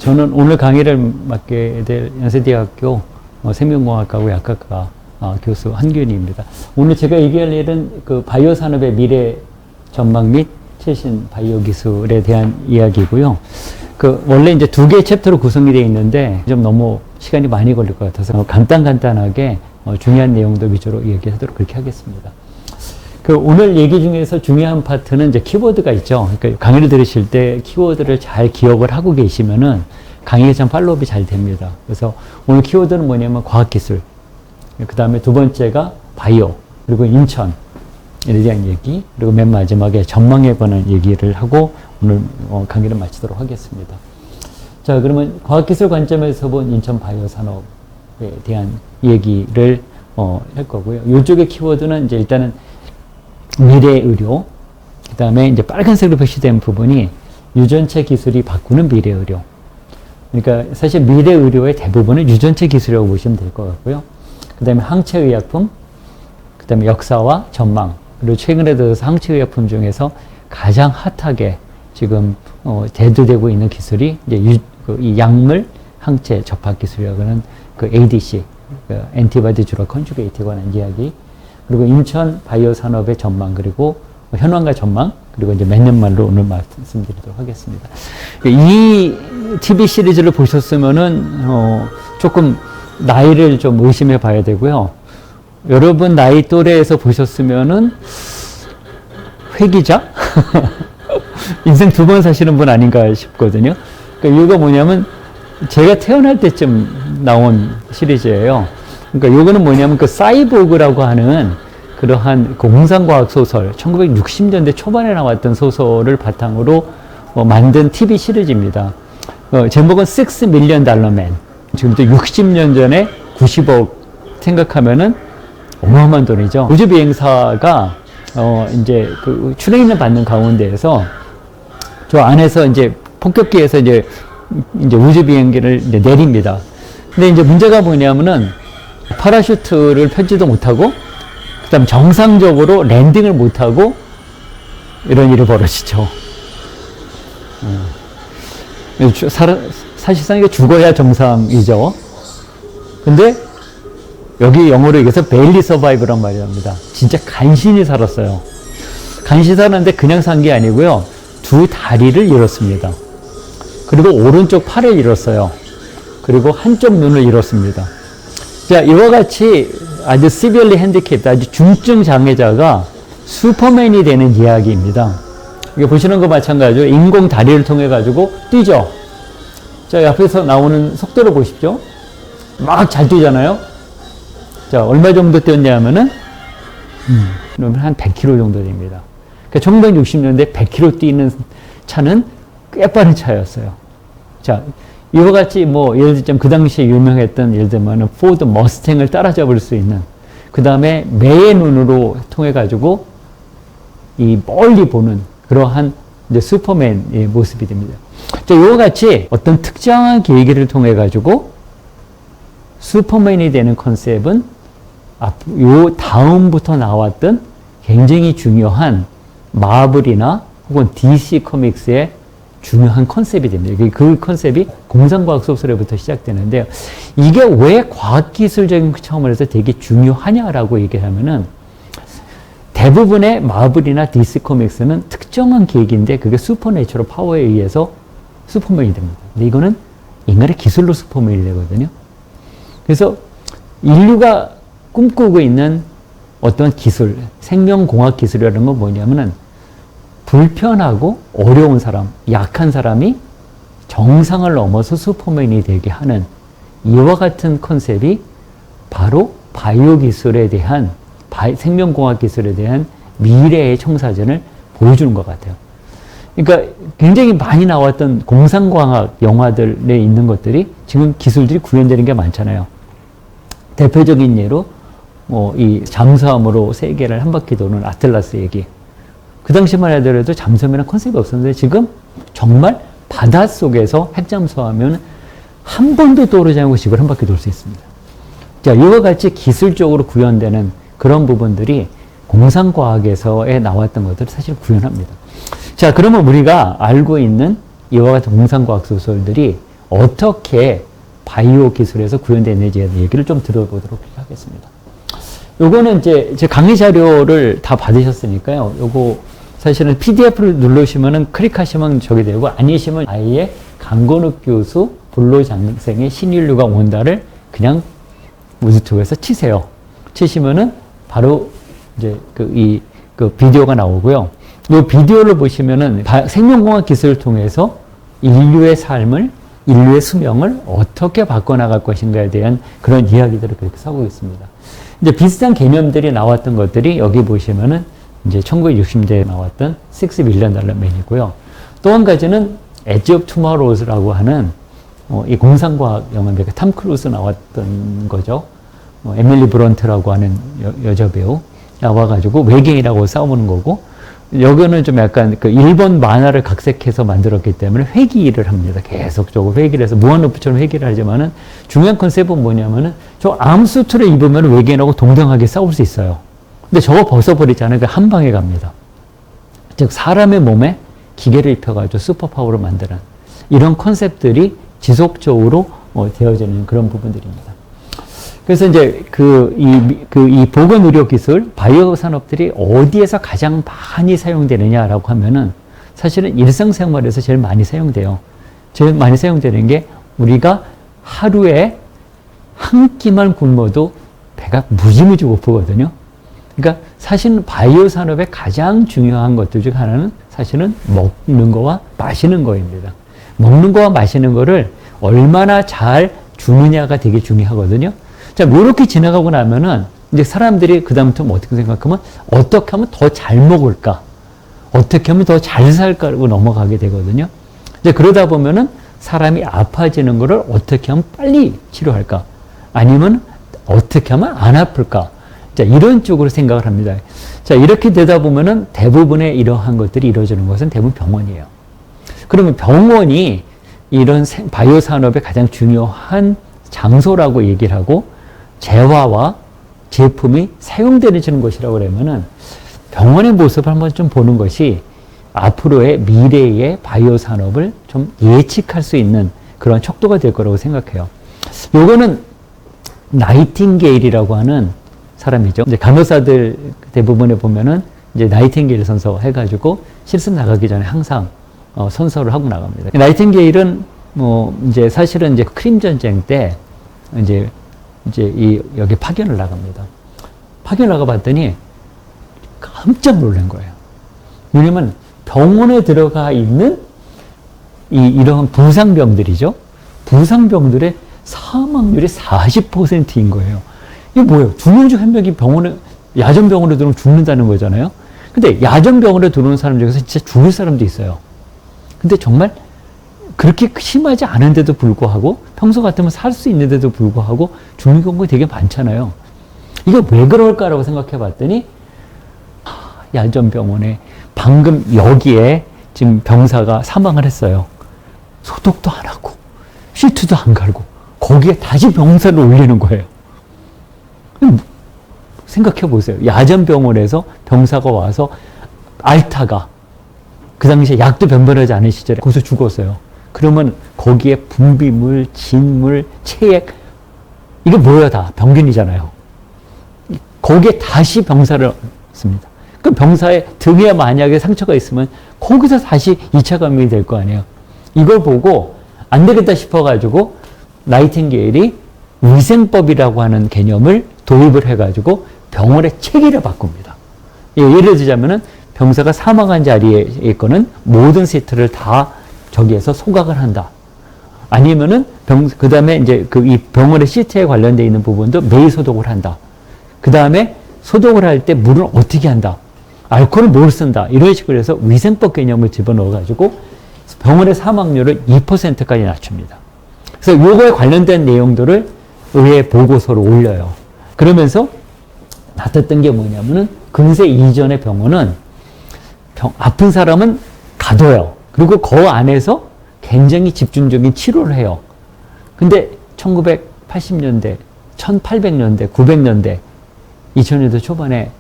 저는 오늘 강의를 맡게 될 연세대학교 생명공학과고 약학과 교수 한균희입니다. 오늘 제가 얘기할 일은 그 바이오 산업의 미래 전망 및 최신 바이오 기술에 대한 이야기고요. 원래 이제 두 개의 챕터로 구성이 되어 있는데 좀 너무 시간이 많이 걸릴 것 같아서 간단하게 중요한 내용들 위주로 얘기하도록 그렇게 하겠습니다. 오늘 얘기 중에서 중요한 파트는 이제 키워드가 있죠. 그러니까 강의를 들으실 때 키워드를 잘 기억을 하고 계시면은 강의가 참 팔로우업이 잘 됩니다. 그래서 오늘 키워드는 뭐냐면 과학기술, 그 다음에 두 번째가 바이오, 그리고 인천에 대한 얘기, 그리고 맨 마지막에 전망에 관한 얘기를 하고 오늘 강의를 마치도록 하겠습니다. 자, 그러면 과학기술 관점에서 본 인천 바이오 산업에 대한 얘기를 할 거고요. 이쪽의 키워드는 이제 일단은 미래 의료, 그 다음에 이제 빨간색으로 표시된 부분이 유전체 기술이 바꾸는 미래 의료. 그러니까 사실 미래 의료의 대부분은 유전체 기술이라고 보시면 될 것 같고요. 그 다음에 항체의약품, 그 다음에 역사와 전망, 그리고 최근에 들어서 항체의약품 중에서 가장 핫하게 지금 대두되고 있는 기술이 이제 이 약물 항체 접합 기술이라고 하는 그 ADC, 엔티바디 드러그 컨주게이트에 관한 이야기, 그리고 인천 바이오 산업의 전망, 그리고 현황과 전망, 그리고 이제 몇 년 말로 오늘 말씀드리도록 하겠습니다. 이 TV 시리즈를 보셨으면은 조금 나이를 좀 의심해 봐야 되고요. 여러분 나이 또래에서 보셨으면은 회기자? 인생 두 번 사시는 분 아닌가 싶거든요. 그러니까 이유가 뭐냐면 제가 태어날 때쯤 나온 시리즈예요. 그러니까 요거는 뭐냐면 그 사이보그라고 하는 그러한 그 공상과학 소설, 1960년대 초반에 나왔던 소설을 바탕으로 만든 TV 시리즈입니다. 제목은 $6 million Man. 지금부터 60년 전에 90억 생각하면은 어마어마한 돈이죠. 우주 비행사가 이제 그 트레이닝을 받는 가운데에서 저 안에서 이제 폭격기에서 이제 우주 비행기를 이제 내립니다. 근데 이제 문제가 뭐냐면은 파라슈트를 펴지도 못하고, 그 다음 정상적으로 랜딩을 못하고, 이런 일이 벌어지죠. 사실상 이게 죽어야 정상이죠. 근데, 여기 영어로 얘기해서 베일리 서바이브란 말이 납니다. 진짜 간신히 살았어요. 간신히 살았는데 그냥 산 게 아니고요. 두 다리를 잃었습니다. 그리고 오른쪽 팔을 잃었어요. 그리고 한쪽 눈을 잃었습니다. 자, 이와 같이 아주 severely handicapped, 아주 중증 장애자가 슈퍼맨이 되는 이야기입니다. 이게 보시는 거 마찬가지로 인공 다리를 통해 가지고 뛰죠. 자, 앞에서 나오는 속도를 보십시오. 막 잘 뛰잖아요. 자, 얼마 정도 뛰었냐면은, 그러면 한 100km 정도 됩니다. 그러니까 1960년대 100km 뛰는 차는 꽤 빠른 차였어요. 자, 이와 같이 예를 들자면 그 당시에 유명했던 예를 들면 포드 머스탱을 따라잡을 수 있는, 그 다음에 매의 눈으로 통해 가지고 이 멀리 보는 그러한 이제 슈퍼맨의 모습이 됩니다. 자, 이와 같이 어떤 특정한 계기를 통해 가지고 슈퍼맨이 되는 컨셉은 요 다음부터 나왔던 굉장히 중요한 마블이나 혹은 DC 코믹스의 중요한 컨셉이 됩니다. 그 컨셉이 공상과학 소설에부터 시작되는데요. 이게 왜 과학기술적인 차원에서 되게 중요하냐라고 얘기하면은 대부분의 마블이나 DC 코믹스는 특정한 계기인데 그게 슈퍼내추럴 파워에 의해서 슈퍼맨이 됩니다. 근데 이거는 인간의 기술로 슈퍼맨이 되거든요. 그래서 인류가 꿈꾸고 있는 어떤 기술, 생명공학 기술이라는 건 뭐냐면은 불편하고 어려운 사람, 약한 사람이 정상을 넘어서 슈퍼맨이 되게 하는 이와 같은 컨셉이 바로 바이오 기술에 대한, 생명공학 기술에 대한 미래의 청사진을 보여주는 것 같아요. 그러니까 굉장히 많이 나왔던 공상과학 영화들에 있는 것들이 지금 기술들이 구현되는 게 많잖아요. 대표적인 예로 이 잠수함으로 세계를 한 바퀴 도는 아틀라스 얘기. 그 당시만 하더라도 잠수함이라는 컨셉이 없었는데 지금 정말 바닷속에서 핵잠수하면 한 번도 떠오르지 않고 지구를 한 바퀴 돌 수 있습니다. 자, 이와 같이 기술적으로 구현되는 그런 부분들이 공상과학에서에 나왔던 것들을 사실 구현합니다. 자, 그러면 우리가 알고 있는 이와 같은 공상과학 소설들이 어떻게 바이오 기술에서 구현되는지에 대한 얘기를 좀 들어보도록 하겠습니다. 요거는 이제 제 강의 자료를 다 받으셨으니까요. 요거 사실은 PDF를 누르시면은 클릭하시면 저기 되고, 아니시면 아예 강건욱 교수 불로장생의 신인류가 온다를 그냥 유튜브에서 치세요. 치시면은 바로 이제 그 비디오가 나오고요. 이 비디오를 보시면은 생명공학 기술을 통해서 인류의 삶을, 인류의 수명을 어떻게 바꿔나갈 것인가에 대한 그런 이야기들을 그렇게 하고 있습니다. 이제 비슷한 개념들이 나왔던 것들이 여기 보시면은 이제 1960년대에 나왔던 $6 million man이고요. 또 한 가지는 Edge of Tomorrows라고 하는 이 공상과학 영화인데 탐 크루즈 나왔던 거죠. 에밀리 브런트라고 하는 여자 배우 나와가지고 외계인하고 싸우는 거고, 여기는 좀 약간 그 일본 만화를 각색해서 만들었기 때문에 회귀를 합니다. 계속적으로 회귀를 해서 무한루프처럼 회귀를 하지만은 중요한 컨셉은 뭐냐면은 저 암수트를 입으면 외계인하고 동등하게 싸울 수 있어요. 근데 저거 벗어버리잖아요. 그 한 방에 갑니다. 즉 사람의 몸에 기계를 입혀가지고 슈퍼파워를 만드는 이런 컨셉들이 지속적으로 되어지는 그런 부분들입니다. 그래서 이제 이 보건의료 기술, 바이오 산업들이 어디에서 가장 많이 사용되느냐라고 하면은 사실은 일상생활에서 제일 많이 사용돼요. 제일 많이 사용되는 게 우리가 하루에 한 끼만 굶어도 배가 무지무지 고프거든요. 그러니까 사실은 바이오 산업의 가장 중요한 것들 중 하나는 사실은 먹는 거와 마시는 거입니다. 먹는 거와 마시는 거를 얼마나 잘 주느냐가 되게 중요하거든요. 자, 이렇게 지나가고 나면은 이제 사람들이 그다음부터 어떻게 생각하면 어떻게 하면 더 잘 먹을까? 어떻게 하면 더 잘 살까라고 넘어가게 되거든요. 이제 그러다 보면은 사람이 아파지는 거를 어떻게 하면 빨리 치료할까? 아니면 어떻게 하면 안 아플까? 자, 이런 쪽으로 생각을 합니다. 자, 이렇게 되다 보면은 대부분의 이러한 것들이 이루어지는 것은 대부분 병원이에요. 그러면 병원이 이런 바이오 산업의 가장 중요한 장소라고 얘기를 하고 재화와 제품이 사용되는 곳이라고 그러면은 병원의 모습을 한번 좀 보는 것이 앞으로의 미래의 바이오 산업을 좀 예측할 수 있는 그런 척도가 될 거라고 생각해요. 요거는 나이팅게일이라고 하는 사람이죠. 이제 간호사들 대부분에 보면은 이제 나이팅게일 선서 해가지고 실습 나가기 전에 항상 선서를 하고 나갑니다. 나이팅게일은 이제 사실은 이제 크림 전쟁 때 이제 여기 파견을 나갑니다. 파견 나가봤더니 깜짝 놀란 거예요. 왜냐면 병원에 들어가 있는 이런 부상병들이죠. 부상병들의 사망률이 40%인 거예요. 이게 뭐예요? 2명 중 1명이 야전병원에 들어오면 죽는다는 거잖아요. 근데 야전병원에 들어오는 사람 중에서 진짜 죽을 사람도 있어요. 근데 정말 그렇게 심하지 않은데도 불구하고 평소 같으면 살 수 있는데도 불구하고 죽는 경우가 되게 많잖아요. 이게 왜 그럴까라고 생각해 봤더니 야전병원에 방금 여기에 지금 병사가 사망을 했어요. 소독도 안 하고 시트도 안 갈고 거기에 다시 병사를 올리는 거예요. 생각해 보세요. 야전병원에서 병사가 와서 앓다가 그 당시에 약도 변변하지 않은 시절에 거기서 죽었어요. 그러면 거기에 분비물, 진물, 체액 이게 뭐야 다 병균이잖아요. 거기에 다시 병사를 씁니다. 그럼 병사의 등에 만약에 상처가 있으면 거기서 다시 2차 감염이 될 거 아니에요. 이걸 보고 안 되겠다 싶어가지고 나이팅게일이 위생법이라고 하는 개념을 도입을 해가지고 병원의 체계를 바꿉니다. 예를 들자면은 병사가 사망한 자리에 있거는 모든 시트를 다 저기에서 소각을 한다. 아니면은 그 다음에 이제 이 병원의 시트에 관련되어 있는 부분도 매일 소독을 한다. 그 다음에 소독을 할 때 물을 어떻게 한다. 알코올을 뭘 쓴다. 이런 식으로 해서 위생법 개념을 집어넣어가지고 병원의 사망률을 2%까지 낮춥니다. 그래서 요거에 관련된 내용들을 의회 보고서로 올려요. 그러면서 나탔던 게 뭐냐면은 근세 이전의 병원은 아픈 사람은 가둬요. 그리고 그 안에서 굉장히 집중적인 치료를 해요. 근데 1980년대, 1800년대, 900년대, 2000년대 초반에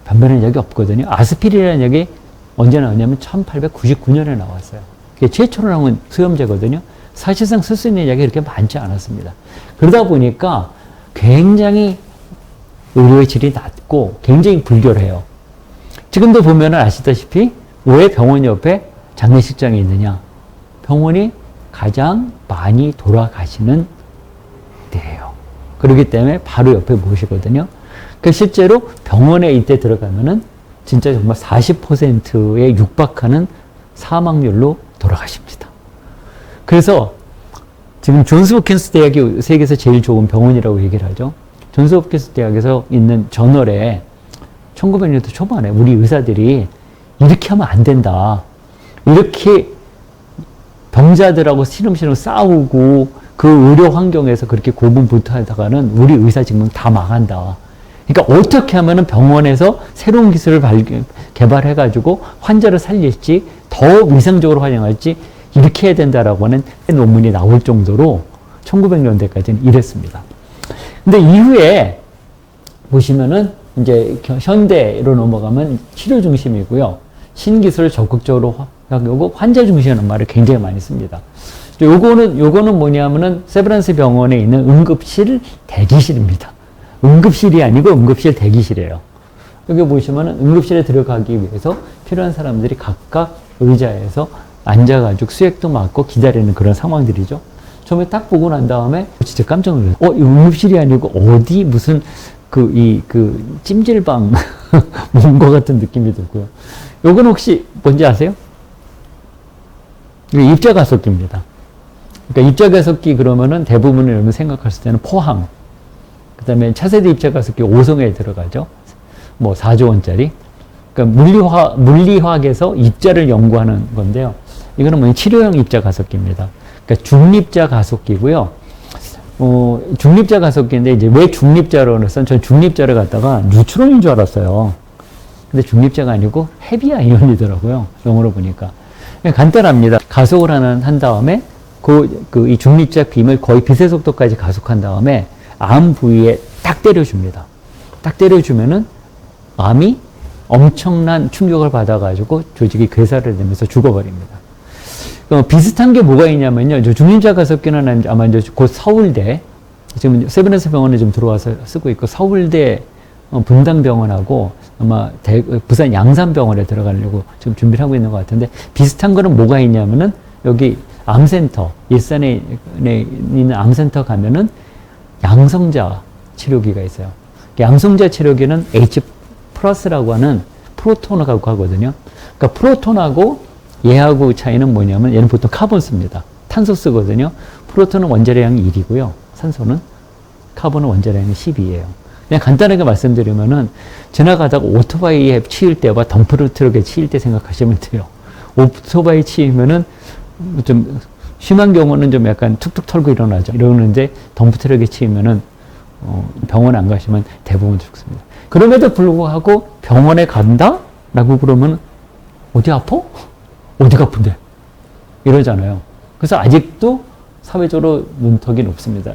변변한 약이 없거든요. 아스피린이라는 약이 언제 나왔냐면 1899년에 나왔어요. 그게 최초로 나온 수염제거든요. 사실상 쓸 수 있는 약이 그렇게 많지 않았습니다. 그러다 보니까 굉장히 의료의 질이 낮고 굉장히 불결해요. 지금도 보면 아시다시피 왜 병원 옆에 장례식장이 있느냐? 병원이 가장 많이 돌아가시는 데예요. 그렇기 때문에 바로 옆에 모시거든요. 그러니까 실제로 병원에 이때 들어가면은 진짜 정말 40%에 육박하는 사망률로 돌아가십니다. 그래서 지금 존스 홉킨스 대학이 세계에서 제일 좋은 병원이라고 얘기를 하죠. 존스 홉킨스 대학에서 있는 저널에 1900년대 초반에 우리 의사들이 이렇게 하면 안 된다. 이렇게 병자들하고 시름시름 싸우고 그 의료 환경에서 그렇게 고분분투하다가는 우리 의사 지금 다 망한다. 그러니까 어떻게 하면은 병원에서 새로운 기술을 개발해가지고 환자를 살릴지 더 위생적으로 활용할지 이렇게 해야 된다라고 하는 논문이 나올 정도로 1900년대까지는 이랬습니다. 근데 이후에 보시면은 이제 현대로 넘어가면 치료 중심이고요. 신기술을 적극적으로 하고 환자 중심이라는 말을 굉장히 많이 씁니다. 요거는 뭐냐면은 세브란스 병원에 있는 응급실 대기실입니다. 응급실이 아니고 응급실 대기실이에요. 여기 보시면은 응급실에 들어가기 위해서 필요한 사람들이 각각 의자에서 앉아가지고 수액도 맞고 기다리는 그런 상황들이죠. 처음에 딱 보고 난 다음에 진짜 깜짝 놀랐어요. 이 응급실이 아니고 어디 무슨 찜질방 온 것 같은 느낌이 들고요. 요건 혹시 뭔지 아세요? 이거 입자가속기입니다. 그러니까 입자가속기 그러면은 대부분을 여러분 생각했을 때는 포항, 그 다음에 차세대 입자가속기 5성에 들어가죠. 뭐 4조 원짜리. 그러니까 물리화학에서 입자를 연구하는 건데요. 이거는 뭐냐 치료용 입자가속기입니다. 그러니까 중립자 가속기고요. 중립자 가속기인데 이제 왜 중립자로 해서 전 중립자를 갖다가 뉴트론인 줄 알았어요. 근데 중립자가 아니고 헤비 아이언이더라고요. 영어로 보니까. 간단합니다. 가속을 한 다음에 이 중립자 빔을 거의 빛의 속도까지 가속한 다음에 암 부위에 딱 때려줍니다. 딱 때려주면은 암이 엄청난 충격을 받아가지고 조직이 괴사를 되면서 죽어버립니다. 비슷한 게 뭐가 있냐면요. 중립자 가속기는 아마 이제 곧 서울대, 지금 세브란스 병원에 좀 들어와서 쓰고 있고, 서울대 분당병원하고 아마 부산 양산병원에 들어가려고 지금 준비를 하고 있는 것 같은데, 비슷한 거는 뭐가 있냐면은 여기 암센터, 일산에 있는 암센터 가면은 양성자 치료기가 있어요. 양성자 치료기는 H 플러스라고 하는 프로톤을 갖고 하거든요. 그러니까 프로톤하고 얘하고 차이는 뭐냐면 얘는 보통 카본 씁니다. 탄소 쓰거든요. 프로톤은 원자량이 1이고요. 산소는, 카본은 원자량이 12예요. 그냥 간단하게 말씀드리면은 지나가다가 오토바이에 치일 때와 덤프트럭에 치일 때 생각하시면 돼요. 오토바이 치이면은 좀 심한 경우는 좀 약간 툭툭 털고 일어나죠. 이러는데 덤프트럭에 치이면은 병원 안 가시면 대부분 죽습니다. 그럼에도 불구하고 병원에 간다? 라고 그러면 어디 아파? 어디가 아픈데? 이러잖아요. 그래서 아직도 사회적으로 문턱이 높습니다.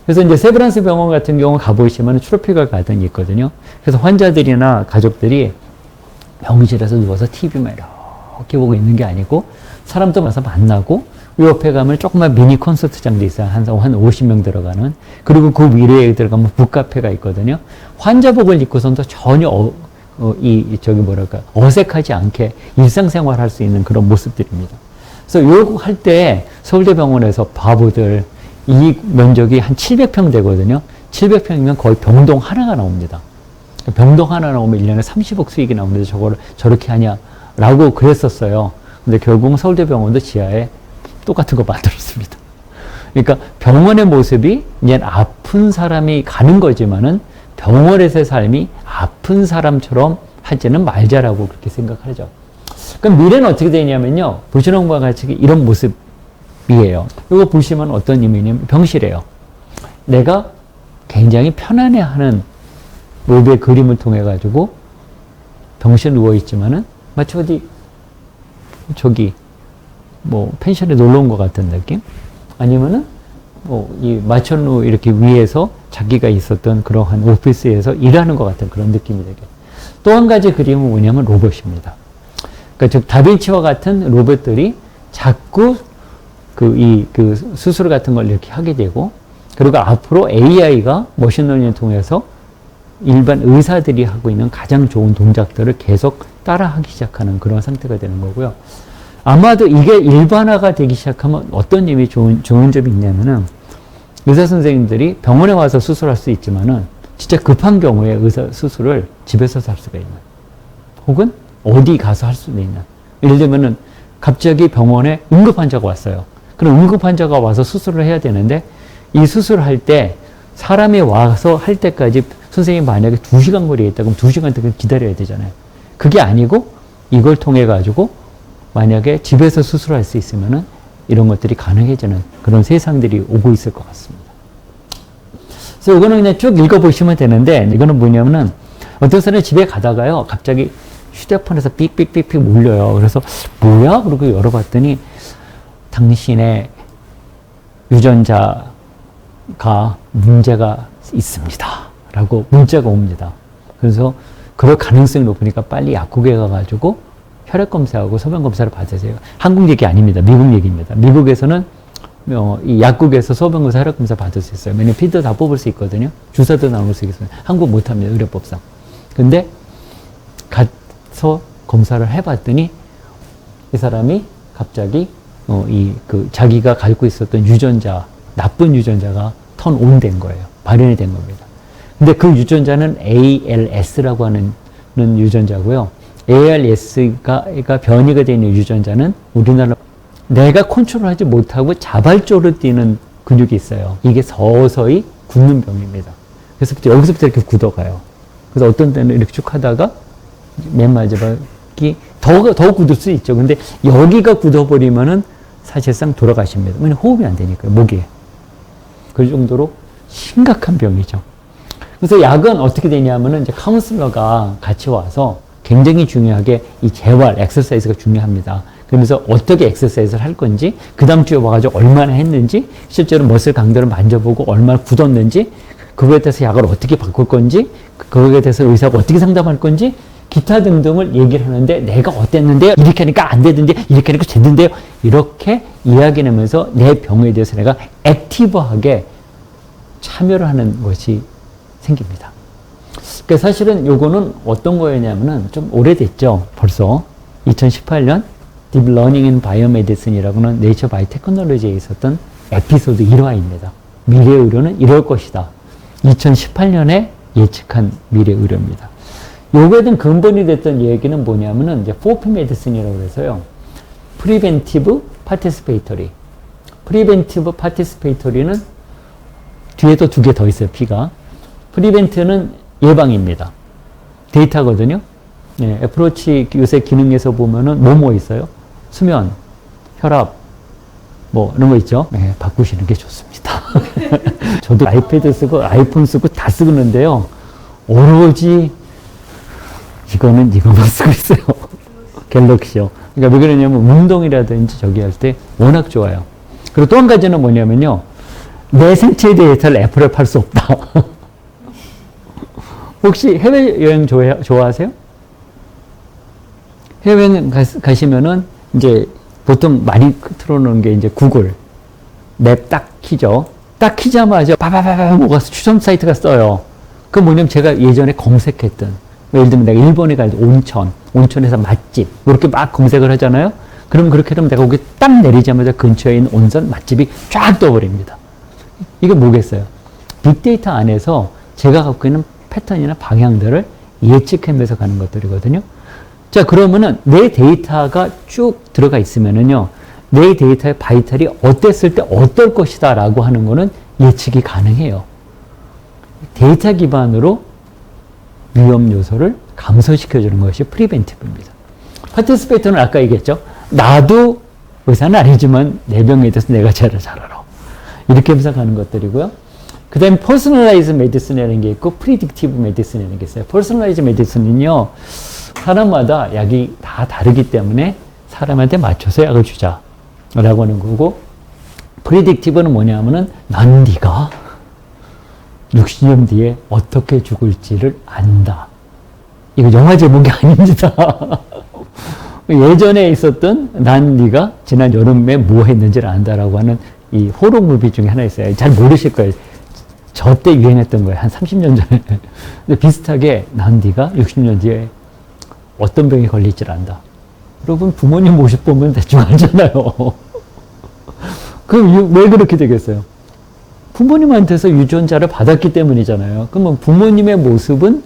그래서 이제 세브란스 병원 같은 경우 가보시면 트로피컬 가든이 있거든요. 그래서 환자들이나 가족들이 병실에서 누워서 TV만 이렇게 보고 있는 게 아니고 사람도 와서 만나고 이 옆에 가면 조그만 미니 콘서트장도 있어요. 한 50명 들어가는. 그리고 그 위로에 들어가면 북카페가 있거든요. 환자복을 입고선도 전혀 어색하지 않게 일상생활 할 수 있는 그런 모습들입니다. 그래서 요거 할 때 서울대병원에서 바보들 이 면적이 한 700평 되거든요. 700평이면 거의 병동 하나가 나옵니다. 병동 하나 나오면 1년에 30억 수익이 나오는데 저거를 저렇게 하냐라고 그랬었어요. 근데 결국은 서울대병원도 지하에 똑같은 거 만들었습니다. 그러니까 병원의 모습이 이제 아픈 사람이 가는 거지만은 병원에서의 삶이 아픈 사람처럼 하지는 말자라고 그렇게 생각하죠. 그럼 미래는 어떻게 되냐면요. 보시는 것과 같이 이런 모습이에요. 이거 보시면 어떤 의미냐면 병실이에요. 내가 굉장히 편안해하는 로비의 그림을 통해 가지고 병실에 누워 있지만은 마치 어디 펜션에 놀러 온 것 같은 느낌? 아니면은 이 마천루 이렇게 위에서 자기가 있었던 그러한 오피스에서 일하는 것 같은 그런 느낌이 되게. 또 한 가지 그림은 뭐냐면 로봇입니다. 그러니까 즉 다빈치와 같은 로봇들이 자꾸 그 수술 같은 걸 이렇게 하게 되고, 그리고 앞으로 AI가 머신러닝을 통해서 일반 의사들이 하고 있는 가장 좋은 동작들을 계속 따라하기 시작하는 그런 상태가 되는 거고요. 아마도 이게 일반화가 되기 시작하면 어떤 점이 좋은 점이 있냐면은, 의사 선생님들이 병원에 와서 수술할 수 있지만은, 진짜 급한 경우에 의사 수술을 집에서 할 수가 있는, 혹은 어디 가서 할 수도 있는. 예를 들면은 갑자기 병원에 응급 환자가 왔어요. 그럼 응급 환자가 와서 수술을 해야 되는데, 이 수술을 할 때 사람이 와서 할 때까지 선생님이 만약에 2시간 거리에 있다 그럼 2시간 동안 기다려야 되잖아요. 그게 아니고 이걸 통해 가지고 만약에 집에서 수술할 수 있으면은 이런 것들이 가능해지는 그런 세상들이 오고 있을 것 같습니다. 그래서 이거는 그냥 쭉 읽어보시면 되는데, 이거는 뭐냐면은 어떤 사람이 집에 가다가요, 갑자기 휴대폰에서 삑삑삑삑 울려요. 그래서 뭐야? 그러고 열어봤더니 당신의 유전자가 문제가 있습니다. 라고 문자가 옵니다. 그래서 그럴 가능성이 높으니까 빨리 약국에 가가지고 혈액 검사하고 소변 검사를 받으세요. 한국 얘기 아닙니다. 미국 얘기입니다. 미국에서는 이 약국에서 소변 검사, 혈액 검사 받을 수 있어요. 왜냐면 피도 다 뽑을 수 있거든요. 주사도 나올 수 있어요. 한국 못합니다. 의료법상. 근데 가서 검사를 해봤더니 이 사람이 갑자기 자기가 갖고 있었던 유전자, 나쁜 유전자가 턴온 된 거예요. 발현이 된 겁니다. 근데 그 유전자는 ALS라고 하는 유전자고요. ALS가 변이가 되어 있는 유전자는 우리나라 내가 컨트롤하지 못하고 자발적으로 뛰는 근육이 있어요. 이게 서서히 굳는 병입니다. 그래서 여기서부터 이렇게 굳어가요. 그래서 어떤 때는 이렇게 쭉 하다가 맨 마지막이 더 굳을 수 있죠. 근데 여기가 굳어버리면은 사실상 돌아가십니다. 왜냐면 호흡이 안 되니까요. 목이. 그 정도로 심각한 병이죠. 그래서 약은 어떻게 되냐면은 이제 카운슬러가 같이 와서 굉장히 중요하게 이 재활, 엑서사이즈가 중요합니다. 그러면서 어떻게 엑서사이즈를 할 건지, 그 다음 주에 와가지고 얼마나 했는지, 실제로 머슬 강도를 만져보고 얼마나 굳었는지, 그거에 대해서 약을 어떻게 바꿀 건지, 그거에 대해서 의사가 어떻게 상담할 건지, 기타 등등을 얘기를 하는데, 내가 어땠는데요? 이렇게 하니까 안 되던데, 이렇게 하니까 됐는데요? 이렇게 이야기하면서 내 병에 대해서 내가 액티브하게 참여를 하는 것이 생깁니다. 그러니까 사실은 요거는 어떤 거였냐면은 좀 오래됐죠. 벌써 2018년 Deep Learning in Biomedicine이라고는 네이처 바이오테크놀로지에 있었던 에피소드 1화입니다. 미래 의료는 이럴 것이다. 2018년에 예측한 미래 의료입니다. 요거에 대한 근본이 됐던 얘기는 뭐냐면은 이제 4P 메디슨이라고 해서요. Preventive Participatory. Preventive Participatory는 뒤에도 2개 더 있어요. P가. Prevent는 예방입니다. 데이터거든요. 예, 애플워치 요새 기능에서 보면은 뭐뭐 있어요? 수면, 혈압, 뭐 이런 거 있죠. 네, 바꾸시는 게 좋습니다. 저도 아이패드 쓰고 아이폰 쓰고 다 쓰는데요. 오로지 이거만 쓰고 있어요. 갤럭시요. 그러니까 왜 그러냐면 운동이라든지 저기 할 때 워낙 좋아요. 그리고 또 한 가지는 뭐냐면요. 내 생체 데이터를 애플에 팔 수 없다. 혹시 해외여행 좋아하세요? 해외여행 가시면은 이제 보통 많이 틀어놓은 게 이제 구글 맵 딱 키죠. 딱 키자마자 바바바바 뭐가 추천 사이트가 써요. 그 뭐냐면 제가 예전에 검색했던, 예를 들면 내가 일본에 갈 때 온천에서 맛집 이렇게 막 검색을 하잖아요. 그럼 그렇게 되면 내가 거기 딱 내리자마자 근처에 있는 온천 맛집이 쫙 떠버립니다. 이게 뭐겠어요? 빅데이터 안에서 제가 갖고 있는 패턴이나 방향들을 예측하면서 가는 것들이거든요. 자, 그러면은 내 데이터가 쭉 들어가 있으면은요, 내 데이터의 바이탈이 어땠을 때 어떨 것이다 라고 하는 거는 예측이 가능해요. 데이터 기반으로 위험 요소를 감소시켜주는 것이 프리벤티브입니다. 파티스페이터는 아까 얘기했죠. 나도 의사는 아니지만 내 병에 대해서 내가 잘 알아. 이렇게 하면서 가는 것들이고요. 그 다음에 퍼스널라이즈 메디슨이라는 게 있고 프리딕티브 메디슨이라는 게 있어요. 퍼스널라이즈 메디슨은요, 사람마다 약이 다 다르기 때문에 사람한테 맞춰서 약을 주자 라고 하는 거고, 프리딕티브는 뭐냐면은 난 네가 60년 뒤에 어떻게 죽을지를 안다. 이거 영화 제목이 아닙니다. 예전에 있었던 난 네가 지난 여름에 뭐 했는지를 안다라고 하는 이 호러 무비 중에 하나 있어요. 잘 모르실 거예요. 저 때 유행했던 거예요. 한 30년 전에. 근데 비슷하게 난 네가 60년 뒤에 어떤 병에 걸릴지를 안다. 여러분 부모님 모습 보면 대충 알잖아요. 그럼 왜 그렇게 되겠어요? 부모님한테서 유전자를 받았기 때문이잖아요. 그러면 부모님의 모습은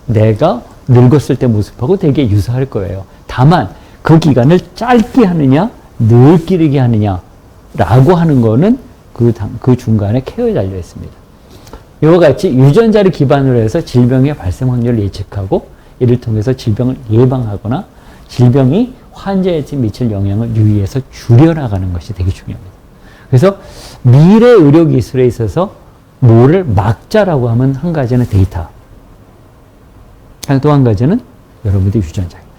내가 늙었을 때 모습하고 되게 유사할 거예요. 다만 그 기간을 짧게 하느냐 늘기르게 하느냐 라고 하는 거는 그 중간에 케어에 달려 있습니다. 이와 같이 유전자를 기반으로 해서 질병의 발생 확률을 예측하고 이를 통해서 질병을 예방하거나 질병이 환자에게 미칠 영향을 유의해서 줄여나가는 것이 되게 중요합니다. 그래서 미래 의료 기술에 있어서 뭐를 막자라고 하면 한 가지는 데이터. 또 한 가지는 여러분들의 유전자입니다.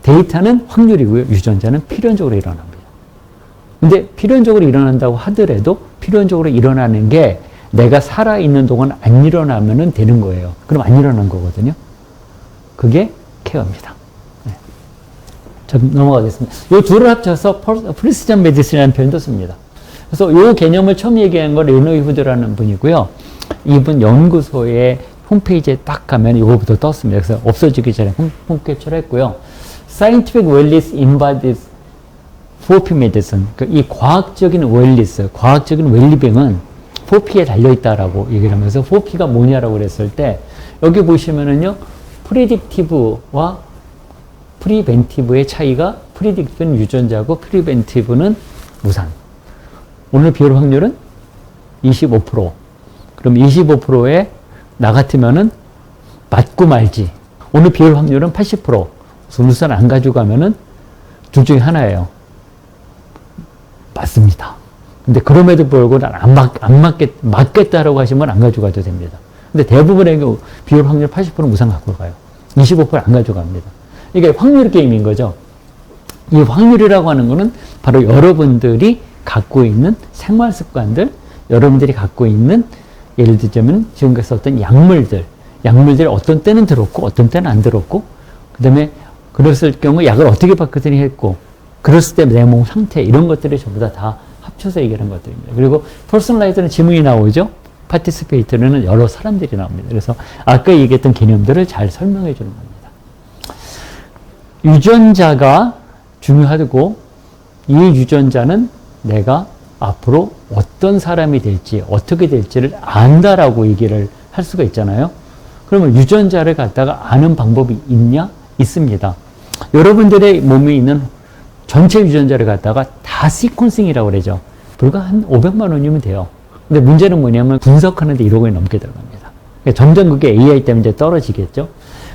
데이터는 확률이고요. 유전자는 필연적으로 일어납니다. 근데 필연적으로 일어난다고 하더라도 필연적으로 일어나는 게 내가 살아있는 동안 안 일어나면 되는 거예요. 그럼 안 일어난 거거든요. 그게 케어입니다. 네. 자, 넘어가겠습니다. 이 둘을 합쳐서 프리시전 메디슨이라는 표현도 씁니다. 그래서 이 개념을 처음 얘기한 건 레노이 후드라는 분이고요. 이분 연구소의 홈페이지에 딱 가면 이거부터 떴습니다. 그래서 없어지기 전에 홈캡처를 했고요. Scientific Wellness Embodies FOP Medicine. 이 과학적인 웰리스, 과학적인 웰리빙은 FOP에 달려있다라고 얘기를 하면서 FOP가 뭐냐라고 그랬을 때 여기 보시면은요. 프리딕티브와 프리벤티브의 차이가 프리딕티브는 유전자고 프리벤티브는 무산. 오늘 비율 확률은 25%. 그럼 25%에 나 같으면은 맞고 말지. 오늘 비율 확률은 80%. 우선 안 가져가면은 둘 중에 하나예요. 맞습니다. 근데 그럼에도 불구하고 맞겠다라고 하시면 안 가져가도 됩니다. 근데 대부분의 비율 확률 80% 무상 갖고 가요. 25%안 가져갑니다. 이게 확률 게임인 거죠. 이 확률이라고 하는 거는 바로 여러분들이 갖고 있는 생활 습관들, 여러분들이 갖고 있는 예를 들자면 지금까지 썼던 약물들이 어떤 때는 들었고 어떤 때는 안 들었고 그 다음에 그랬을 경우 약을 어떻게 바꾸더니 했고 그랬을 때 내 몸 상태 이런 것들이 전부 다 합쳐서 얘기하는 것들입니다. 그리고 퍼스널라이즈는 지문이 나오죠. 파티시페이터는 여러 사람들이 나옵니다. 그래서 아까 얘기했던 개념들을 잘 설명해 주는 겁니다. 유전자가 중요하고 이 유전자는 내가 앞으로 어떤 사람이 될지 어떻게 될지를 안다라고 얘기를 할 수가 있잖아요. 그러면 유전자를 갖다가 아는 방법이 있냐? 있습니다. 여러분들의 몸에 있는 전체 유전자를 갖다가 다 시퀀싱이라고 그러죠. 불과 한 500만 원이면 돼요. 근데 문제는 뭐냐면 분석하는데 1억 원이 넘게 들어갑니다. 그러니까 점점 그게 AI 때문에 이제 떨어지겠죠.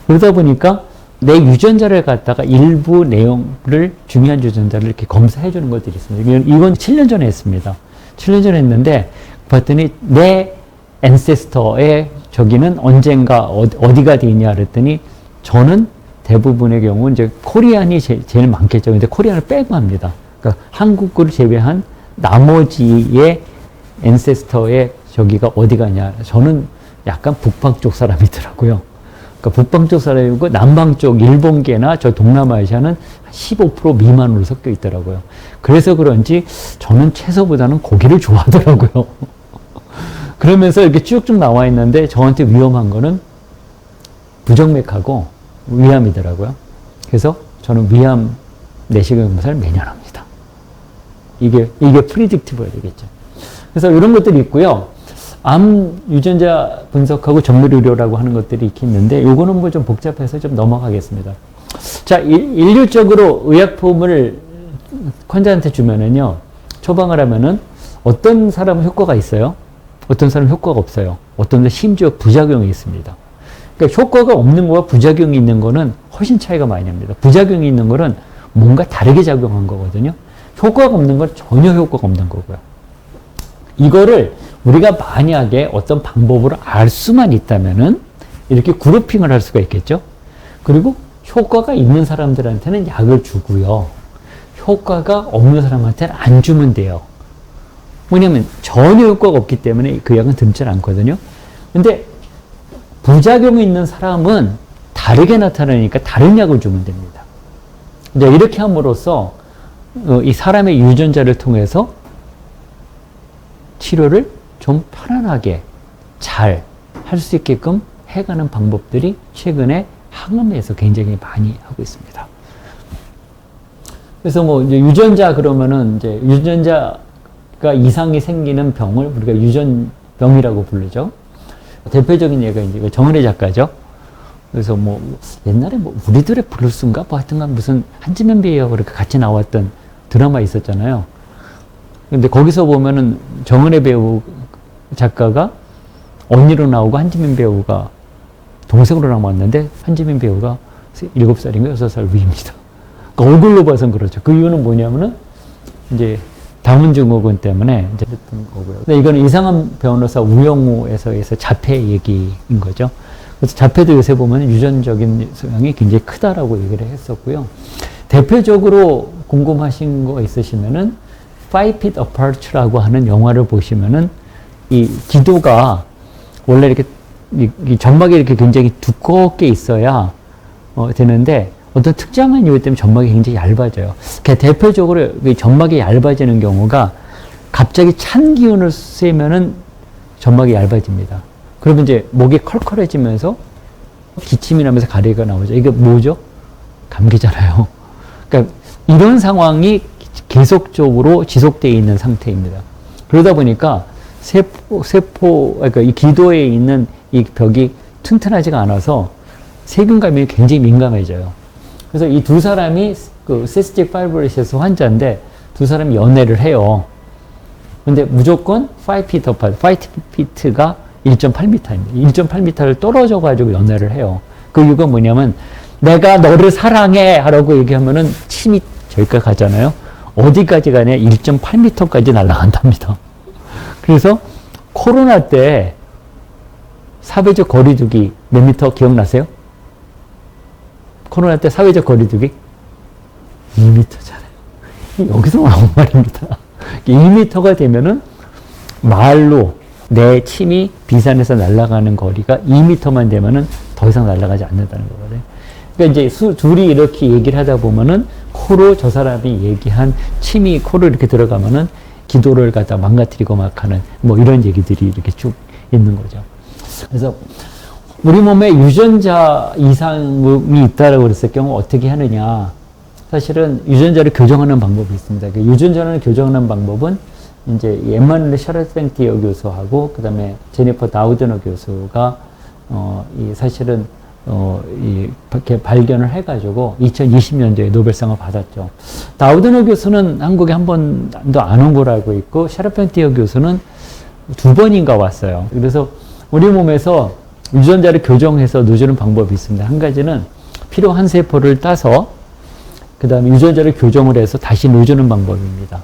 그러다 보니까 내 유전자를 갖다가 일부 내용을 중요한 유전자를 이렇게 검사해 주는 것들이 있습니다. 이건 7년 전에 했습니다. 7년 전에 했는데 봤더니 내 앤세스터의 저기는 언젠가 어디가 돼 있냐 그랬더니 저는 대부분의 경우 이제 코리안이 제일 많겠죠. 근데 코리안을 빼고 합니다. 그러니까 한국을 제외한 나머지의 앤세스터의 저기가 어디 가냐. 저는 약간 북방 쪽 사람이더라고요. 그러니까 북방 쪽 사람이고 남방 쪽 일본계나 저 동남아시아는 15% 미만으로 섞여 있더라고요. 그래서 그런지 저는 채소보다는 고기를 좋아하더라고요. 그러면서 이렇게 쭉쭉 나와 있는데 저한테 위험한 거는 부정맥하고 위암이더라고요. 그래서 저는 위암 내시경 검사를 매년 합니다. 이게 프리딕티브가 되겠죠. 그래서 이런 것들이 있고요. 암 유전자 분석하고 정밀 의료라고 하는 것들이 있는데 요거는 뭐 좀 복잡해서 좀 넘어가겠습니다. 자, 인류적으로 의약품을 환자한테 주면은요. 처방을 하면은 어떤 사람은 효과가 있어요. 어떤 사람은 효과가 없어요. 어떤 데 심지어 부작용이 있습니다. 그러니까 효과가 없는 거와 부작용이 있는 거는 훨씬 차이가 많이 납니다. 부작용이 있는 거는 뭔가 다르게 작용한 거거든요. 효과가 없는 건 전혀 효과가 없는 거고요. 이거를 우리가 만약에 어떤 방법으로 알 수만 있다면은 이렇게 그룹핑을 할 수가 있겠죠. 그리고 효과가 있는 사람들한테는 약을 주고요. 효과가 없는 사람한테는 안 주면 돼요. 왜냐면 전혀 효과가 없기 때문에 그 약은 듬질 않거든요. 근데 부작용이 있는 사람은 다르게 나타나니까 다른 약을 주면 됩니다. 이제 이렇게 함으로써 이 사람의 유전자를 통해서 치료를 좀 편안하게 잘 할 수 있게끔 해가는 방법들이 최근에 학문에서 굉장히 많이 하고 있습니다. 그래서 뭐 이제 유전자 그러면은 이제 유전자가 이상이 생기는 병을 우리가 유전병이라고 부르죠. 대표적인 예가 이제 정은혜 작가죠. 그래서 뭐 옛날에 뭐 우리들의 블루스인가 뭐 하여튼간 무슨 한지면 배우하고 그렇게 같이 나왔던 드라마 있었잖아요. 근데 거기서 보면은 정은혜 배우 작가가 언니로 나오고 한지민 배우가 동생으로 나왔는데 한지민 배우가 7살인가 6살 위입니다. 그러니까 얼굴로 봐서는 그렇죠. 그 이유는 뭐냐면은 이제 다운 증후군 때문에 이제 했던 거고요. 근데 이거는 이상한 변호사 우영우에서 자폐 얘기인 거죠. 그래서 자폐도 요새 보면 유전적인 성향이 굉장히 크다라고 얘기를 했었고요. 대표적으로 궁금하신 거 있으시면은 Five Feet Apart라고 하는 영화를 보시면은 이 기도가 원래 이렇게 이 점막이 이렇게 굉장히 두껍게 있어야 되는데 어떤 특정한 이유 때문에 점막이 굉장히 얇아져요. 대표적으로 점막이 얇아지는 경우가 갑자기 찬 기운을 쐬면은 점막이 얇아집니다. 그러면 이제 목이 컬컬해지면서 기침이 나면서 가래가 나오죠. 이게 뭐죠? 감기잖아요. 그러니까 이런 상황이 계속적으로 지속되어 있는 상태입니다. 그러다 보니까 그러니까 이 기도에 있는 이 벽이 튼튼하지가 않아서 세균감이 굉장히 민감해져요. 그래서 이 두 사람이 그 시스틱 파이브로시스 환자인데 두 사람이 연애를 해요. 근데 무조건 5feet apart, 5feet가 1.8m입니다. 1.8m를 떨어져 가지고 연애를 해요. 그 이유가 뭐냐면 내가 너를 사랑해 하라고 얘기하면은 침이 저기까지 가잖아요. 어디까지 가냐? 1.8m까지 날아간답니다. 그래서 코로나 때 사회적 거리두기 몇 미터 기억나세요? 코로나 때 사회적 거리두기 2m잖아요. 여기서 나온 말입니다. 2m가 되면은 말로 내 침이 비산에서 날아가는 거리가 2m만 되면은 더 이상 날아가지 않는다는 거거든요. 그러니까 이제 둘이 이렇게 얘기를 하다 보면은 코로 저 사람이 얘기한 침이 코로 이렇게 들어가면은 기도를 갖다 망가뜨리고 막 하는 뭐 이런 얘기들이 이렇게 쭉 있는 거죠. 그래서 우리 몸에 유전자 이상이 있다라고 그랬을 경우 어떻게 하느냐. 사실은 유전자를 교정하는 방법이 있습니다. 그 유전자를 교정하는 방법은 이제 엠마누엘 샤르펜티어 교수하고 그 다음에 제니퍼 다우드너 교수가 사실은 이렇게 발견을 해가지고 2020년도에 노벨상을 받았죠. 다우드너 교수는 한국에 한 번도 안 온 걸로 알고 있고 샤르펜티어 교수는 2번인가 왔어요. 그래서 우리 몸에서 유전자를 교정해서 누주는 방법이 있습니다. 한 가지는 필요한 세포를 따서 그 다음에 유전자를 교정을 해서 다시 누주는 방법입니다.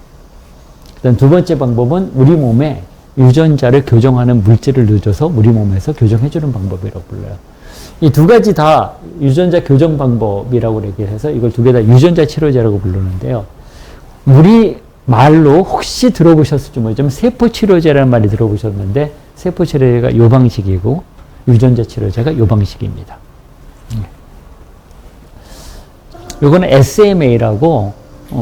그 다음 두 번째 방법은 우리 몸에 유전자를 교정하는 물질을 넣어줘서 우리 몸에서 교정해주는 방법이라고 불러요. 이 두 가지 다 유전자 교정 방법이라고 얘기를 해서 이걸 두 개 다 유전자 치료제라고 부르는데요. 우리 말로 혹시 들어보셨을지 모르지만 세포 치료제라는 말이 들어보셨는데 세포 치료제가 요 방식이고 유전자 치료제가 요 방식입니다. 요거는 SMA라고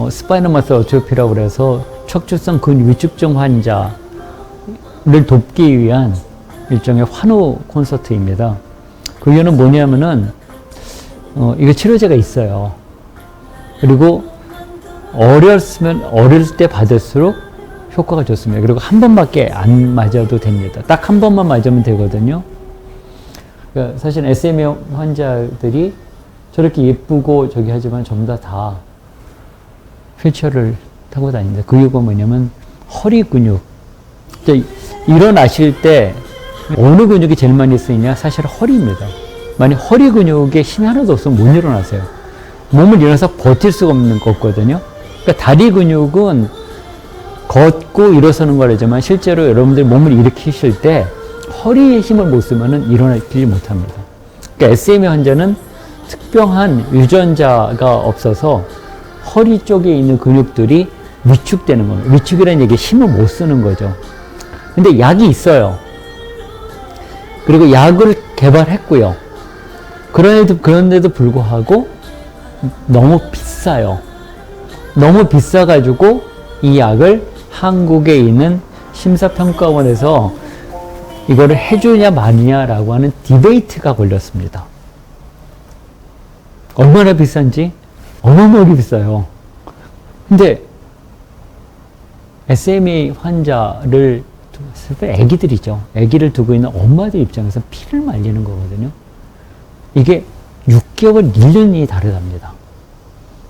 스파이널 머슬 어트로피라고 그래서 척추성 근위축증 환자를 돕기 위한 일종의 환호 콘서트입니다. 그 이유는 뭐냐면은 이거 치료제가 있어요. 그리고 어릴 때 받을수록 효과가 좋습니다. 그리고 한 번밖에 안 맞아도 됩니다. 딱 한 번만 맞으면 되거든요. 그러니까 사실 SMA 환자들이 저렇게 예쁘고 저기 하지만 전부 다 휠체어를 타고 다닙니다. 그 이유가 뭐냐면 허리 근육. 일어나실 때 어느 근육이 제일 많이 쓰이냐? 사실 허리입니다. 만약 허리 근육에 힘이 하나도 없으면 못 일어나세요. 몸을 일어나서 버틸 수가 없는 거거든요. 그러니까 다리 근육은 걷고 일어서는 거라지만 실제로 여러분들이 몸을 일으키실 때 허리에 힘을 못 쓰면 일어나지 못합니다. 그러니까 SMA 환자는 특별한 유전자가 없어서 허리 쪽에 있는 근육들이 위축되는 겁니다. 위축이라는 얘기에 힘을 못 쓰는 거죠. 근데 약이 있어요. 그리고 약을 개발했고요. 그런데도 불구하고 너무 비싸. 비싸요. 너무 비싸가지고 이 약을 한국에 있는 심사평가원에서 이거를 해주냐 마느냐라고 하는 디베이트가 걸렸습니다. 얼마나 비싼지 어마어마하게 비싸요. 근데 SMA 환자를 애기들이죠. 애기를 두고 있는 엄마들 입장에서 피를 말리는 거거든요. 이게 6개월, 1년이 다르답니다.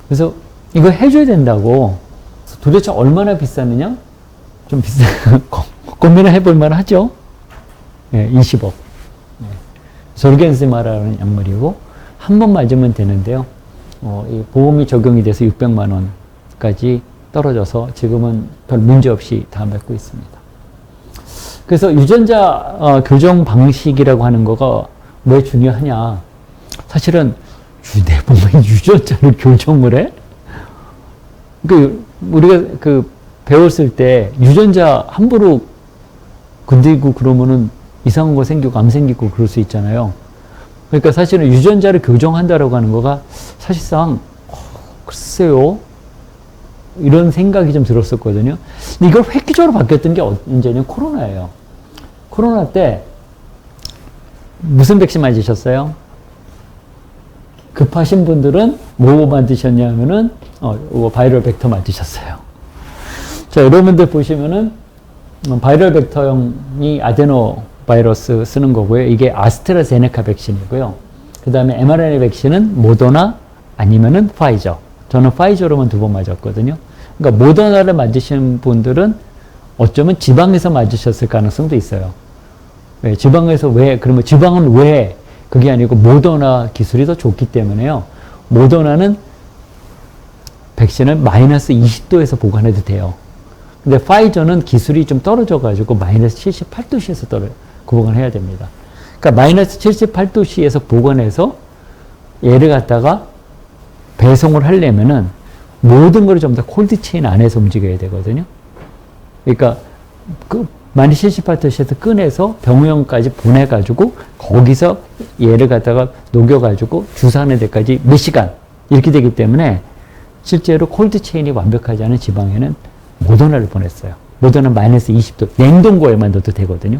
그래서 이거 해줘야 된다고. 도대체 얼마나 비싸느냐? 좀 비싸, 고민을 해볼 만 하죠? 네, 20억. 네. 졸겐스마라는 약물이고, 한 번 맞으면 되는데요. 이 보험이 적용이 돼서 600만 원까지 떨어져서 지금은 별 문제 없이 다 맞고 있습니다. 그래서 유전자 교정 방식이라고 하는 거가 왜 중요하냐. 사실은 내 몸에 유전자를 교정을 해? 우리가 배웠을 때 유전자 함부로 건드리고 그러면은 이상한 거 생기고 암 생기고 그럴 수 있잖아요. 그러니까 사실은 유전자를 교정한다라고 하는 거가 사실상 글쎄요. 이런 생각이 좀 들었었거든요. 근데 이걸 획기적으로 바뀌었던 게 언제냐면 코로나예요. 코로나 때 무슨 백신 맞으셨어요? 급하신 분들은 뭐 맞으셨냐면은 바이럴 벡터 맞으셨어요. 자, 여러분들 보시면은 바이럴 벡터형이 아데노 바이러스 쓰는 거고요. 이게 아스트라제네카 백신이고요. 그 다음에 mRNA 백신은 모더나 아니면은 파이저. 저는 파이저로만 2번 맞았거든요. 그러니까 모더나를 맞으신 분들은 어쩌면 지방에서 맞으셨을 가능성도 있어요. 네, 지방에서 그러면 지방은 왜? 그게 아니고 모더나 기술이 더 좋기 때문에요. 모더나는 백신을 마이너스 20도에서 보관해도 돼요. 근데 파이저는 기술이 좀 떨어져가지고 마이너스 78도씨에서 보관해야 됩니다. 그러니까 마이너스 78도씨에서 보관해서 얘를 갖다가 배송을 하려면은 모든 걸 전부 다 콜드체인 안에서 움직여야 되거든요. 그러니까 마이너스 78도씨에서 꺼내서 병원까지 보내가지고 거기서 얘를 갖다가 녹여가지고 주사하는 데까지 몇 시간 이렇게 되기 때문에 실제로 콜드체인이 완벽하지 않은 지방에는 모더나를 보냈어요. 모더나 마이너스 20도 냉동고에만 넣어도 되거든요.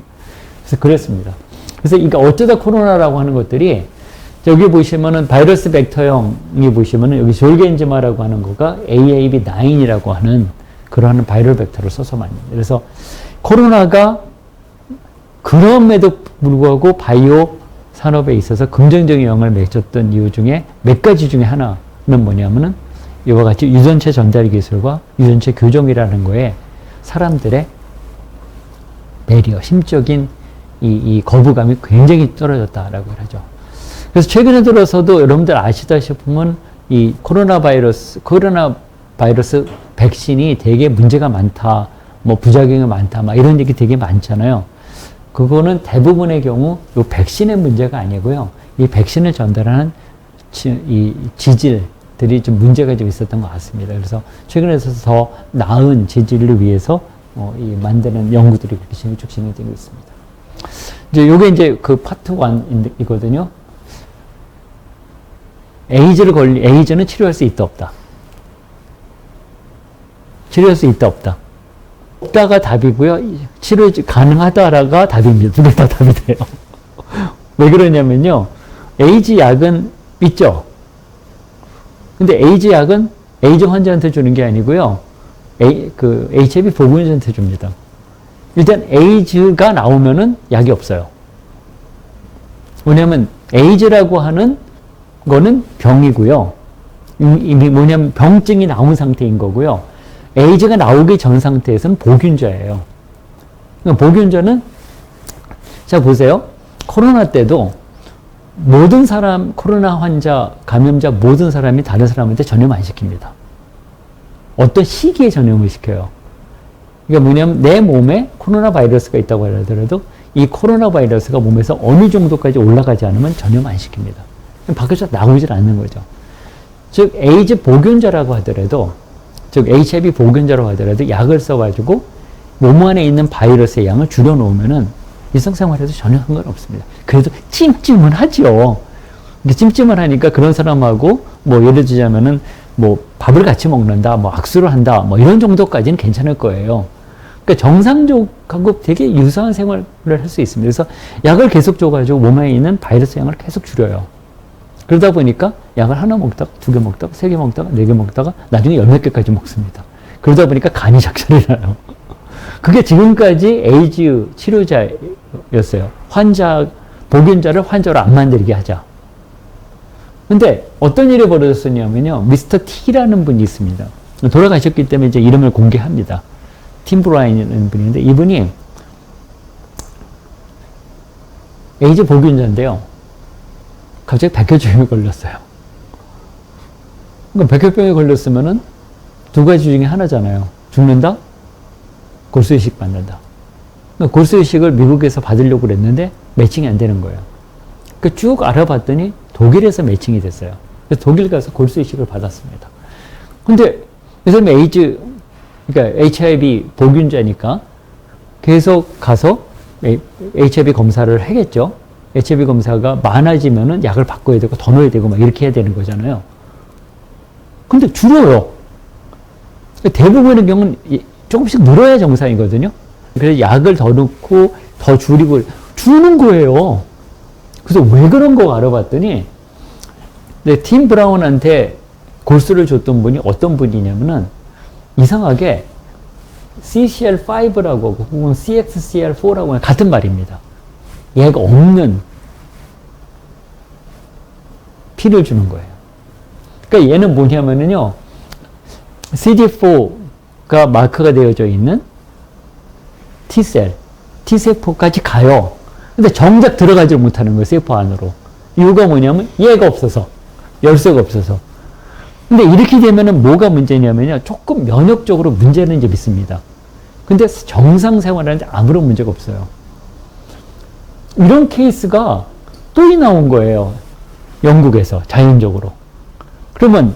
그래서 그랬습니다. 그래서 이게 어쩌다 코로나라고 하는 것들이 여기 보시면은 바이러스 벡터형이 보시면은 여기 졸겐지마라고 하는 거가 AAV9이라고 하는 그러한 바이럴 벡터를 써서 만듭니다. 그래서 코로나가 그럼에도 불구하고 바이오 산업에 있어서 긍정적인 영향을 맺었던 이유 중에 몇 가지 중에 하나는 뭐냐면은 이와 같이 유전체 전달 기술과 유전체 교정이라는 거에 사람들의 배리어, 심적인 이 거부감이 굉장히 떨어졌다라고 하죠. 그래서 최근에 들어서도 여러분들 아시다시피 이 코로나 바이러스 백신이 되게 문제가 많다, 뭐 부작용이 많다, 막 이런 얘기 되게 많잖아요. 그거는 대부분의 경우 이 백신의 문제가 아니고요. 이 백신을 전달하는 이 지질들이 좀 문제가 좀 있었던 것 같습니다. 그래서 최근에 더 나은 지질을 위해서 만드는 연구들이 그렇게 쭉 진행되고 있습니다. 요게 이제 그 파트 1이거든요. 에이즈는 치료할 수 있다, 없다. 치료할 수 있다, 없다. 없다가 답이고요. 치료 가능하다가 답입니다. 두 개 다 답이 돼요. 왜 그러냐면요. 에이즈 약은 있죠. 근데 에이즈 약은 에이즈 환자한테 주는 게 아니고요. HIV 보건자한테 줍니다. 일단 에이즈가 나오면은 약이 없어요. 왜냐면 에이즈라고 하는 거는 병이고요. 이미 뭐냐면 병증이 나온 상태인 거고요. 에이즈가 나오기 전 상태에서는 보균자예요. 그러니까 보균자는 자 보세요. 코로나 때도 모든 사람 코로나 환자 감염자 모든 사람이 다른 사람한테 전염 안 시킵니다. 어떤 시기에 전염을 시켜요. 그러니까 뭐냐면 내 몸에 코로나 바이러스가 있다고 하더라도 이 코로나 바이러스가 몸에서 어느 정도까지 올라가지 않으면 전염 안 시킵니다. 밖에서 나오질 않는 거죠. 즉 에이즈 보균자라고 하더라도 즉 HIV 보균자라고 하더라도 약을 써가지고 몸 안에 있는 바이러스의 양을 줄여놓으면은 일상생활에도 전혀 상관없습니다. 그래도 찜찜은 하죠. 찜찜을 하니까 그런 사람하고 뭐 예를 들자면은 뭐 밥을 같이 먹는다, 뭐 악수를 한다, 뭐 이런 정도까지는 괜찮을 거예요. 그러니까 정상적하고 되게 유사한 생활을 할 수 있습니다. 그래서 약을 계속 줘가지고 몸에 있는 바이러스 양을 계속 줄여요. 그러다 보니까 약을 하나 먹다가, 두 개 먹다가, 세 개 먹다가, 네 개 먹다가, 나중에 열 몇 개까지 먹습니다. 그러다 보니까 간이 작살이 나요. 그게 지금까지 에이즈 치료자였어요. 복균자를 환자로 안 만들게 하자. 근데 어떤 일이 벌어졌었냐면요. 미스터 T라는 분이 있습니다. 돌아가셨기 때문에 이제 이름을 공개합니다. 팀 브라인이라는 분인데 이분이 에이즈 복균자인데요. 갑자기 백혈병에 걸렸어요. 그러니까 백혈병에 걸렸으면은 두 가지 중에 하나잖아요. 죽는다? 골수이식 받는다. 그러니까 골수이식을 미국에서 받으려고 그랬는데 매칭이 안 되는 거예요. 그러니까 쭉 알아봤더니 독일에서 매칭이 됐어요. 그래서 독일 가서 골수이식을 받았습니다. 근데 이 사람이 에이즈, 그러니까 HIV 복균자니까 계속 가서 HIV 검사를 하겠죠. HIV 검사가 많아지면은 약을 바꿔야 되고 더 넣어야 되고 막 이렇게 해야 되는 거잖아요. 근데 줄어요. 대부분의 경우는 조금씩 늘어야 정상이거든요. 그래서 약을 더 넣고 더 줄이고 주는 거예요. 그래서 왜 그런 거 알아봤더니 팀 브라운한테 골수를 줬던 분이 어떤 분이냐면은 이상하게 CCL5라고 하고 혹은 CXCR4라고 하는 같은 말입니다. 얘가 없는 피를 주는 거예요. 그러니까 얘는 뭐냐면은요. CD4가 마크가 되어져 있는 T셀, T세포까지 가요. 근데 정작 들어가지 못하는 거예요. 세포 안으로. 이유가 뭐냐면 얘가 없어서. 열쇠가 없어서. 근데 이렇게 되면은 뭐가 문제냐면요. 조금 면역적으로 문제는 좀 있습니다. 근데 정상 생활하는데 아무런 문제가 없어요. 이런 케이스가 또 나온 거예요. 영국에서 자연적으로. 그러면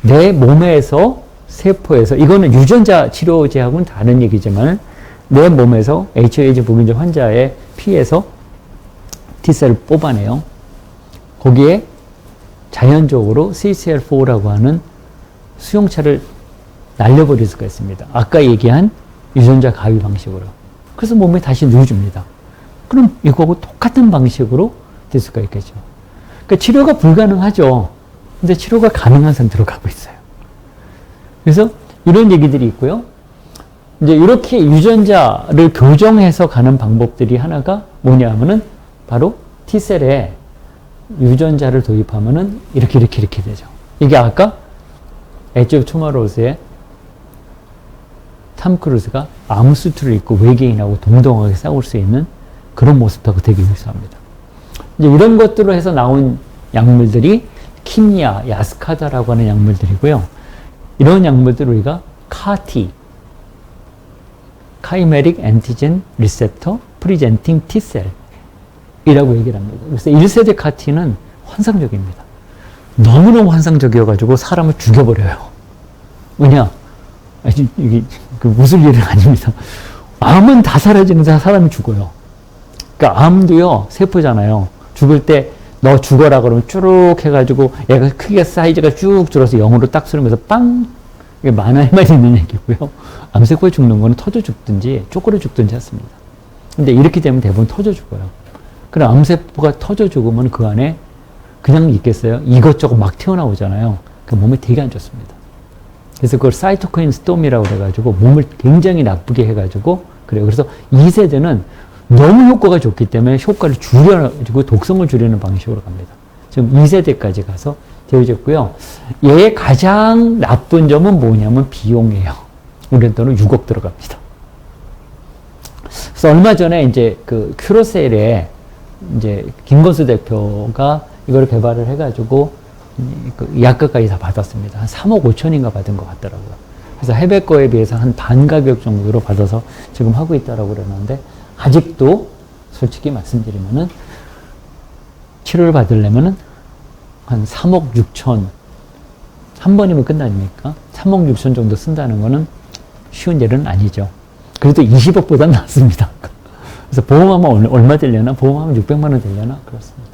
내 몸에서 세포에서 이거는 유전자 치료제하고는 다른 얘기지만 내 몸에서 HIV 복균자 환자의 피에서 T셀을 뽑아내요. 거기에 자연적으로 CCL4라고 하는 수용차를 날려버릴 수가 있습니다. 아까 얘기한 유전자 가위 방식으로. 그래서 몸에 다시 넣어줍니다. 그럼 이거하고 똑같은 방식으로 될 수가 있겠죠. 그러니까 치료가 불가능하죠. 근데 치료가 가능한 상태로 가고 있어요. 그래서 이런 얘기들이 있고요. 이제 이렇게 유전자를 교정해서 가는 방법들이 하나가 뭐냐 하면은 바로 T셀에 유전자를 도입하면은 이렇게 되죠. 이게 아까 엣지 오브 투모로우스의 탐 크루즈가 아무수트를 입고 외계인하고 동등하게 싸울 수 있는 그런 모습하고 되게 유사합니다. 이제 이런 것들로 해서 나온 약물들이 킴야, 야스카다라고 하는 약물들이고요. 이런 약물들을 우리가 CAR-T, Chimeric Antigen Receptor Presenting T-Cell 이라고 얘기를 합니다. 그래서 1세대 CAR-T는 환상적입니다. 너무너무 환상적이어가지고 사람을 죽여버려요. 왜냐? 이게 웃을 일은 아닙니다. 암은 다 사라지는 사람이 죽어요. 그러니까 암도요, 세포잖아요. 죽을 때 너 죽어라 그러면 쭈룩 해가지고 얘가 크기가 사이즈가 쭉 줄어서 0으로 딱 쓰면서 빵! 이게 만화에만 있는 얘기고요. 암세포에 죽는 거는 터져 죽든지 쪼그려 죽든지 했습니다. 근데 이렇게 되면 대부분 터져 죽어요. 그럼 암세포가 터져 죽으면 그 안에 그냥 있겠어요? 이것저것 막 튀어나오잖아요. 그 몸에 되게 안 좋습니다. 그래서 그걸 사이토카인 스톰이라고 그래가지고 몸을 굉장히 나쁘게 해가지고 그래요. 그래서 2세대는 너무 효과가 좋기 때문에 효과를 줄여가지고 독성을 줄이는 방식으로 갑니다. 지금 2세대까지 가서 되어졌고요. 얘의 가장 나쁜 점은 뭐냐면 비용이에요. 우리 돈은 6억 들어갑니다. 그래서 얼마 전에 이제 그 큐러셀에 이제 김건수 대표가 이걸 개발을 해가지고 그 약가까지 다 받았습니다. 한 3억 5천인가 받은 것 같더라고요. 그래서 해외 거에 비해서 한 반 가격 정도로 받아서 지금 하고 있다라고 그러는데 아직도 솔직히 말씀드리면은 치료를 받으려면은 한 3억 6천 한 번이면 끝나니까 3억 6천 정도 쓴다는 거는 쉬운 일은 아니죠. 그래도 20억보다는 낫습니다. 그래서 보험하면 얼마 되려나? 보험하면 600만 원 되려나? 그렇습니다.